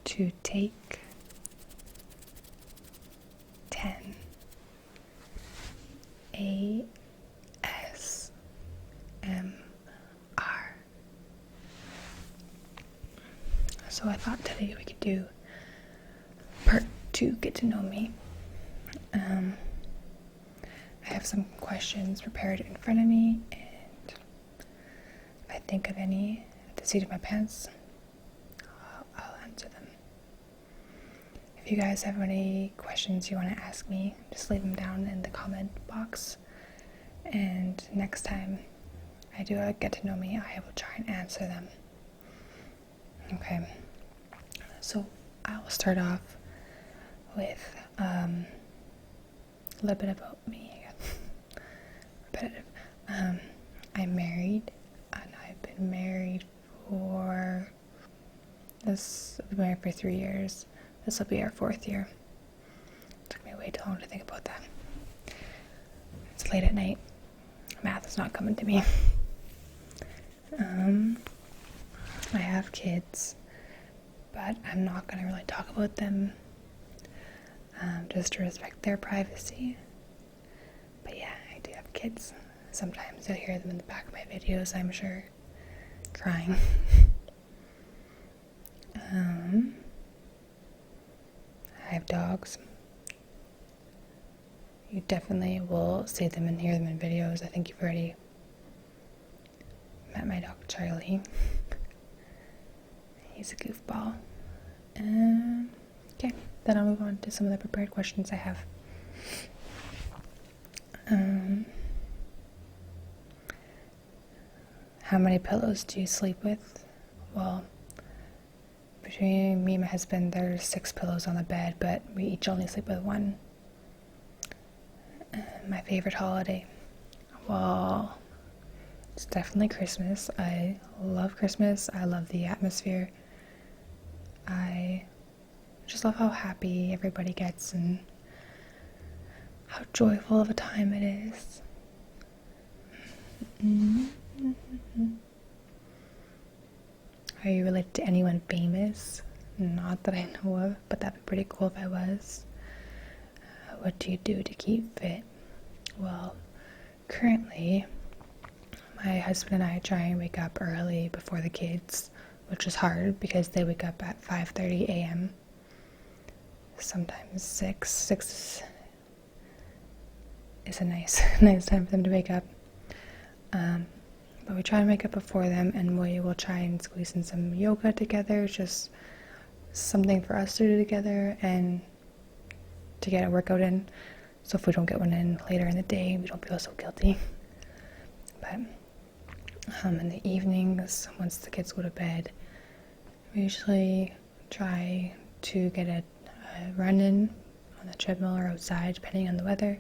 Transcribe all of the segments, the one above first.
to take 10 ASMR. So I thought today we could do part 2, get to know me. I have some questions prepared in front of me, and if I think of any at the seat of my pants, I'll answer them. If you guys have any questions you want to ask me, just leave them down in the comment box, and next time I do a get to know me, I will try and answer them. Okay, so I will start off with a little bit about me. Repetitive. I'm married, and I've been married for 3 years. This will be our 4th year. It took me way too long to think about that. It's late at night. Math is not coming to me. I have kids, but I'm not going to really talk about them, just to respect their privacy. But yeah, I do have kids. Sometimes you'll hear them in the back of my videos, I'm sure, crying. I have dogs. You definitely will see them and hear them in videos. I think you've already met my dog Charlie. He's a goofball. Okay, then I'll move on to some of the prepared questions I have. How many pillows do you sleep with? Well, between me and my husband, there's 6 pillows on the bed, but we each only sleep with 1. My favorite holiday? Well, it's definitely Christmas. I love Christmas. I love the atmosphere. I just love how happy everybody gets and how joyful of a time it is. Are you related to anyone famous? Not that I know of, but that'd be pretty cool if I was. What do you do to keep fit? Well, currently, my husband and I try and wake up early before the kids, which is hard because they wake up at 5:30 a.m. Sometimes 6. 6 is a nice time for them to wake up. But we try and wake up before them, and we will try and squeeze in some yoga together, just something for us to do together and to get a workout in. So if we don't get one in later in the day, we don't feel so guilty. But in the evenings, once the kids go to bed, we usually try to get a run in on the treadmill or outside, depending on the weather.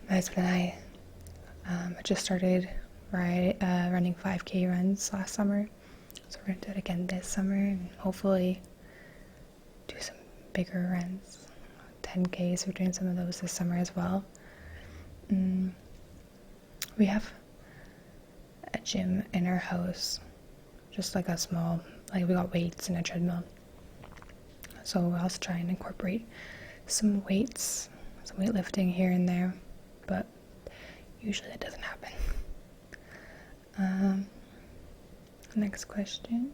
My husband and I just started running 5K runs last summer, so we're going to do it again this summer and hopefully do some bigger runs. 10Ks, we're doing some of those this summer as well. We have a gym in our house, just like a small, we got weights and a treadmill, so we'll also try and incorporate some weights, some weightlifting here and there, but usually that doesn't happen. Next question.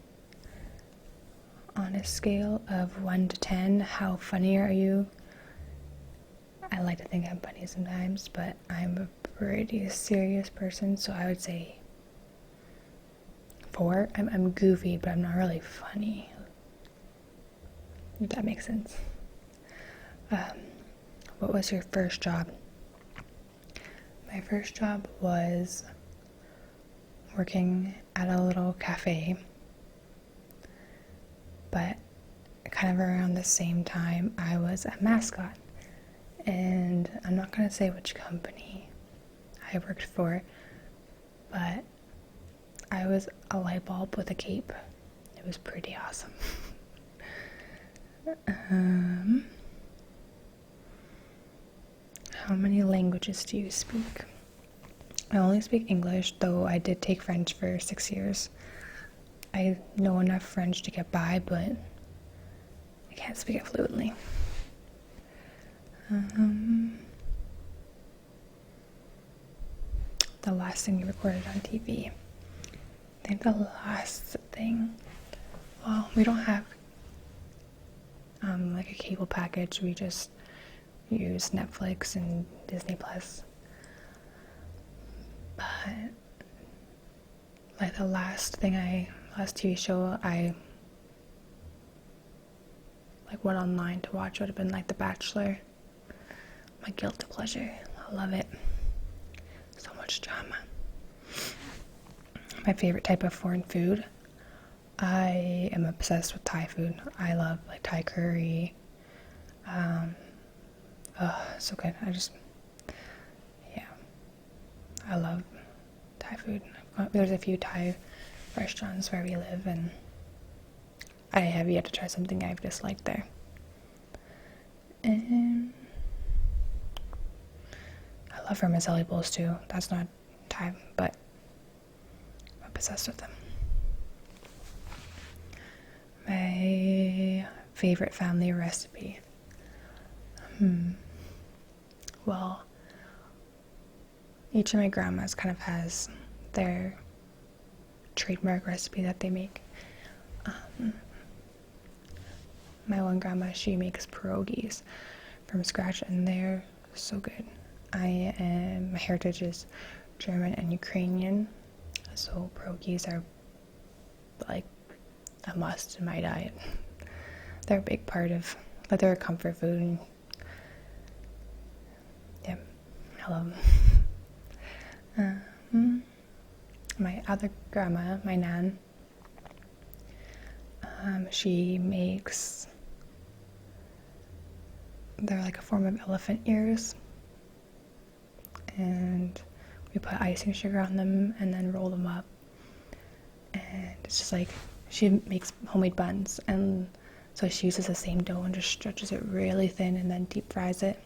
On a scale of 1 to 10, how funny are you? I like to think I'm funny sometimes, but I'm a pretty serious person, so I would say 4. I'm goofy, but I'm not really funny, if that makes sense. What was your first job? My first job was working at a little cafe, but kind of around the same time I was a mascot, and I'm not going to say which company I worked for, but I was a light bulb with a cape. It was pretty awesome. How many languages do you speak? I only speak English, though I did take French for 6 years. I know enough French to get by, but I can't speak it fluently. The last thing we recorded on TV. I think the last thing, well, we don't have like a cable package. We just use Netflix and Disney Plus. But like the last TV show I like went online to watch would have been like The Bachelor. My guilty pleasure. I love it. So much drama. My favorite type of foreign food. I am obsessed with Thai food. I love like Thai curry. So good. I love Thai food. There's a few Thai restaurants where we live, and I have yet to try something I've disliked there. And I love vermicelli bowls too. That's not Thai, but I'm obsessed with them. My favorite family recipe. Well, each of my grandmas kind of has their trademark recipe that they make. My one grandma, she makes pierogies from scratch, and they're so good. My heritage is German and Ukrainian, so pierogies are like a must in my diet. They're a big part of, like, they're a comfort food. And, yeah, I love them. My other grandma, my nan, she makes, they're like a form of elephant ears, and we put icing sugar on them and then roll them up, and it's just like, she makes homemade buns, and so she uses the same dough and just stretches it really thin and then deep fries it.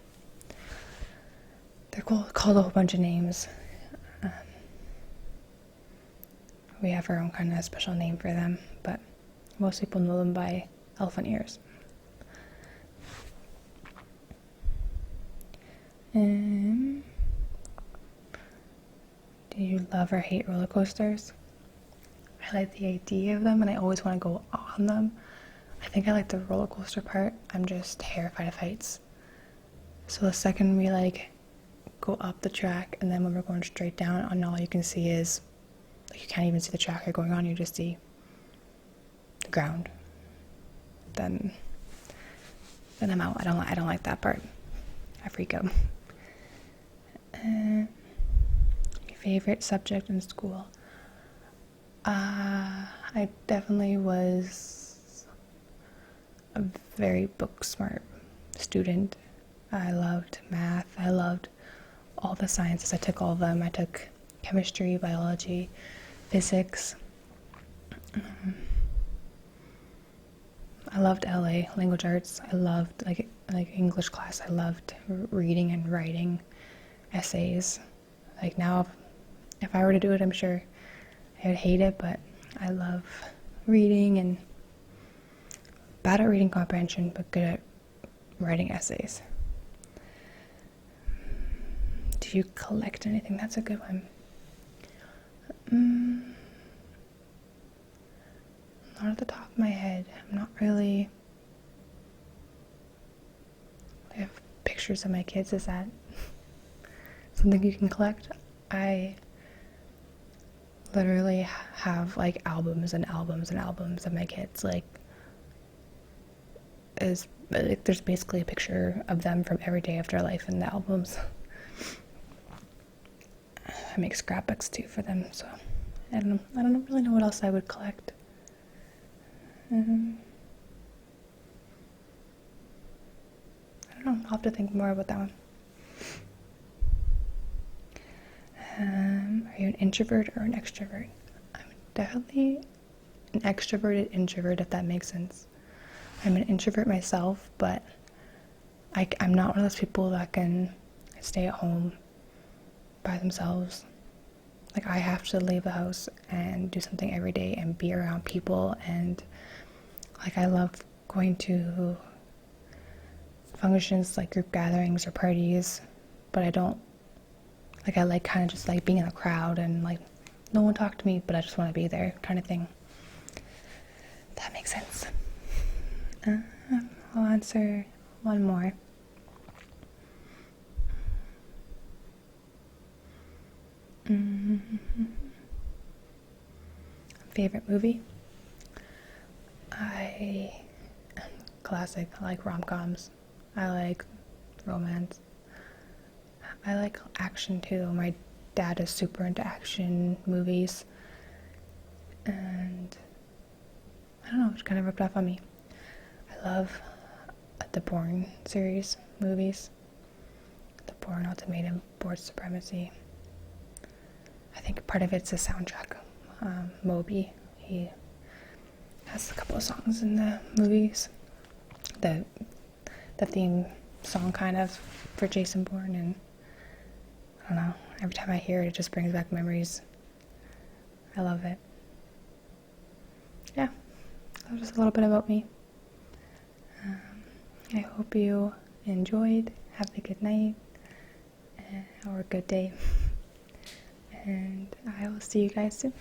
They're called a whole bunch of names. We have our own kind of special name for them, but most people know them by elephant ears. Do you love or hate roller coasters? I like the idea of them, and I always want to go on them. I think I like the roller coaster part. I'm just terrified of heights. So the second we like go up the track, and then when we're going straight down, and all you can see is, like, you can't even see the track you're going on, you just see the ground. Then I'm out. I don't like that part. I freak out. Your favorite subject in school? I definitely was a very book smart student. I loved math. I loved all the sciences. I took all of them. I took chemistry, biology, physics. I loved LA, language arts. I loved like English class. I loved reading and writing essays. Like now, if I were to do it, I'm sure I would hate it, but I love reading, and bad at reading comprehension, but good at writing essays. Do you collect anything? That's a good one. Not at the top of my head. I'm not really. I have pictures of my kids. Is that something you can collect? I literally have like albums and albums and albums of my kids. Like there's basically a picture of them from every day of their life in the albums. I make scrapbooks too for them, so I don't really know what else I would collect. I don't know, I'll have to think more about that one. Are you an introvert or an extrovert? I'm definitely an extroverted introvert, if that makes sense. I'm an introvert myself, but I'm not one of those people that can stay at home by themselves. Like, I have to leave the house and do something every day and be around people, and like, I love going to functions like group gatherings or parties, but I don't, like, I like kind of just like being in a crowd and like no one talk to me, but I just want to be there kind of thing. That makes sense. I'll answer one more. Favorite movie? Classic. I like rom-coms. I like romance. I like action too. My dad is super into action movies. And I don't know, it kind of rubbed off on me. I love the Bourne series movies. The Bourne Ultimatum, Board Supremacy. I think part of it's the soundtrack. Moby, he has a couple of songs in the movies. The theme song kind of for Jason Bourne, and I don't know, every time I hear it, it just brings back memories. I love it. Yeah, that was just a little bit about me. I hope you enjoyed. Have a good night or a good day. And I will see you guys soon.